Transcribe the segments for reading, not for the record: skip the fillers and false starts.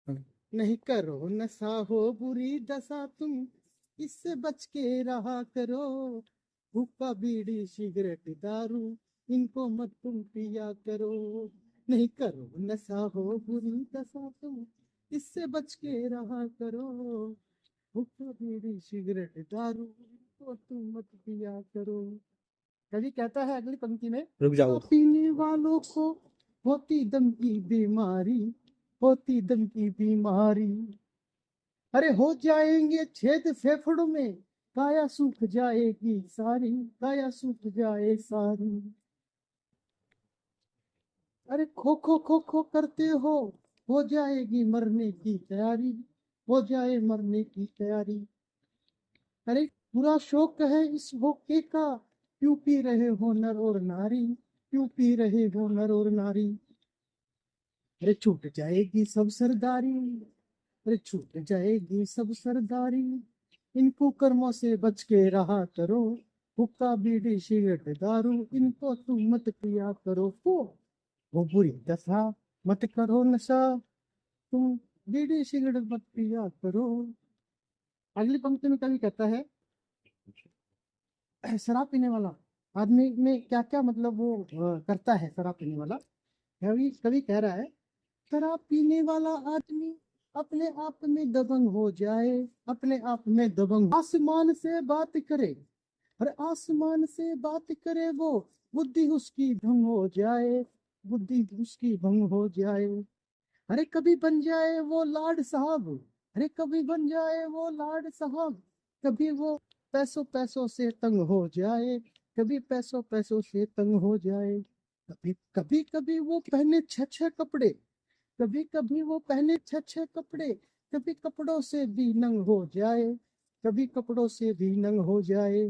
नहीं करो नशा हो बुरी दशा तुम, इससे बच के रहा करो। हुक्का बीड़ी सिगरेट दारू, इनको मत तुम पिया करो। नहीं करो नशा हो बुरी दशा तुम, इससे बच के रहा करो। हुक्का बीड़ी सिगरेट दारू, इनको तुम मत पिया करो। कवि कहता है अगली पंक्ति में, रुक जाओ। पीने वालों को होती दम की बीमारी, होती दम की बीमारी। अरे हो जाएंगे छेद फेफड़ों में, काया सूख जाएगी सारी, काया सूख जाए सारी। अरे खो खो करते हो जाएगी मरने की तैयारी, हो जाए मरने की तैयारी। अरे पूरा शौक है इस होके का, क्यों पी रहे हो नर और नारी, क्यों पी रहे हो नर और नारी। अरे छूट जाएगी सब सरदारी, अरे छूट जाएगी सब सरदारी। इनको कर्मों से बच के रहा करो, हुक्का बीड़ी सिगरेट दारू, इनको तुम मत पिया करो। वो बुरी दशा, मत करो नशा तुम, बीड़ी सिगरेट मत पिया करो। अगली पंक्ति में कवि कहता है, शराब पीने वाला आदमी में क्या क्या मतलब वो करता है शराब पीने वाला। कवि कवि कह रहा है, शराब पीने वाला आदमी अपने आप में दबंग हो जाए, अपने आप में दबंग। आसमान से बात करे, अरे आसमान से बात करे वो, बुद्धि उसकी भंग हो जाए, बुद्धि उसकी भंग हो जाए। अरे कभी बन जाए वो लाड साहब, अरे कभी बन जाए वो लाड साहब। कभी वो पैसों पैसों से तंग हो जाए, कभी पैसों पैसों से तंग हो जाए। कभी कभी कभी वो पहने छह कपड़े, कभी कभी वो पहने छह कपड़े। कभी कपड़ों से भी नंग हो जाए, कभी कपड़ों से भी नंग हो जाए।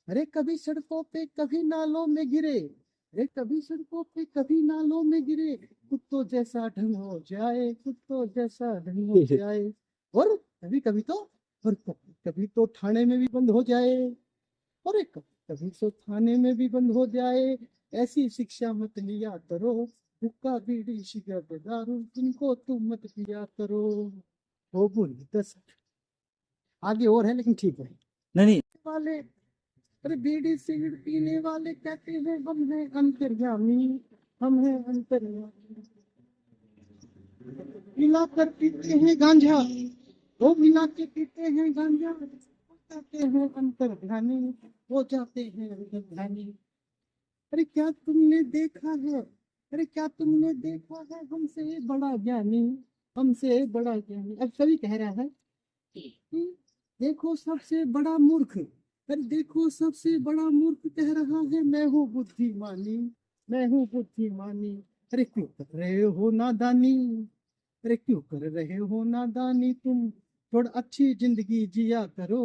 अरे कभी सड़कों पे कभी नालों में गिरे, अरे कभी सड़कों पे कभी नालों में गिरे। कुत्तों जैसा ढंग हो जाए, कुत्तों जैसा ढंग हो जाए। और कभी कभी तो, और कभी कभी तो थाने में भी बंद हो जाए, और एक कभी तो थाने में भी बंद हो जाए। ऐसी शिक्षा मत लिया करो, हुक्का बीड़ी सिगरेट दारू, इनको तुम मत पिया करो। वो बुरी दस, आगे और है लेकिन ठीक है। नहीं वाले, अरे बीड़ी सिगरेट पीने वाले कहते हैं हम हैं अंतर्यामी, हम हैं अंतर्यामी। मिलाकर पीते हैं गांजा, वो मिला के पीते हैं गांजा, हो जाते हैं अंतर्ध्यानी, हो जाते हैं अंतर्ध्यानी। अरे क्या तुमने देखा है, अरे क्या तुमने देखा है हमसे बड़ा ज्ञानी, हमसे बड़ा ज्ञानी। अब कवि कह रहा है कि देखो सबसे बड़ा मूर्ख, अरे देखो सबसे बड़ा मूर्ख कह रहा है मैं हूँ बुद्धिमानी, मैं हूँ बुद्धिमानी। अरे क्यों कर रहे हो नादानी, अरे क्यों कर रहे हो नादानी तुम, थोड़ा अच्छी जिंदगी जिया करो।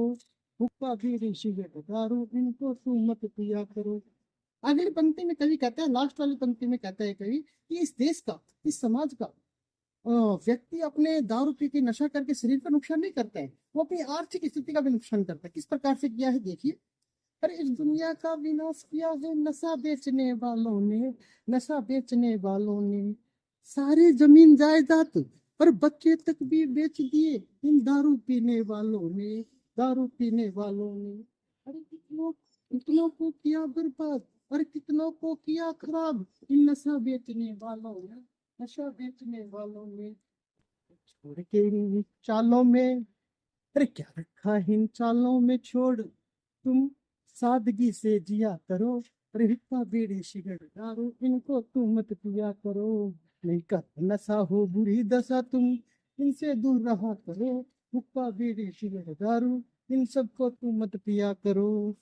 हुक्का बीड़ी सिगरेट दारू, इनको तुम मत पिया करो। अगली पंक्ति में कवि कहता है, लास्ट वाली पंक्ति में कहता है कवि कि इस देश का, इस समाज का व्यक्ति अपने दारू पी के नशा करके शरीर का नुकसान नहीं करता है, वो अपनी आर्थिक स्थिति का भी नुकसान करता है। किस प्रकार से किया है देखिए। अरे इस दुनिया का विनाश किया है नशा बेचने वालों ने, नशा बेचने वालों ने। सारी जमीन जायदाद और बच्चे तक भी बेच दिए इन दारू पीने वालों ने, दारू पीने वालों ने। अरे कितनों कितनों को किया बर्बाद, और कितनों को किया खराब इन नशा बेचने वालों ने, नशा बेचने वालों ने। छोड़ के इन चालों में, अरे क्या रखा है इन चालों में, छोड़ तुम सादगी से जिया करो। अरे हुक्का बीड़ी सिगरेट दारू, इनको तुम मत पिया करो। नहीं कर नशा हो बुरी दशा तुम, इनसे दूर रहा करो। हुक्का बीड़ी सिगरेट दारू, इन सबको तुम मत पिया करो।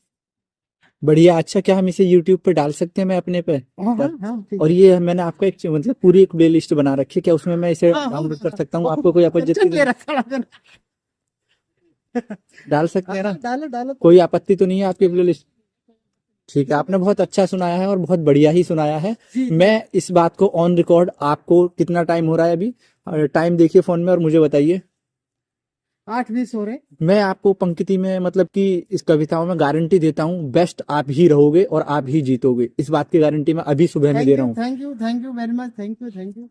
बढ़िया। अच्छा, क्या हम इसे यूट्यूब पे डाल सकते हैं, मैं अपने पे हाँ हाँ हाँ ठीक और है। ये मैंने आपको एक मतलब पूरी एक प्ले लिस्ट बना रखी है, क्या उसमें मैं इसे हाँ हाँ डाउनलोड कर हाँ, सकता हूँ? बहुत आपको कोई आपत्ति टेंशन ले रखा है। डाल सकते हैं ना? हाँ, डालो डालो तो। कोई आपत्ति तो नहीं है आपकी प्ले लिस्ट? ठीक है, आपने बहुत अच्छा सुनाया है और बहुत बढ़िया ही सुनाया है। जी जी। मैं इस बात को ऑन रिकॉर्ड, आपको कितना टाइम हो रहा है अभी? टाइम देखिए फोन में और मुझे बताइए। 8:20 हो रहे। मैं आपको पंक्ति में मतलब कि इस कविताओं में गारंटी देता हूँ, बेस्ट आप ही रहोगे और आप ही जीतोगे, इस बात की गारंटी मैं अभी सुबह में दे रहा हूँ। Thank you very much, thank you.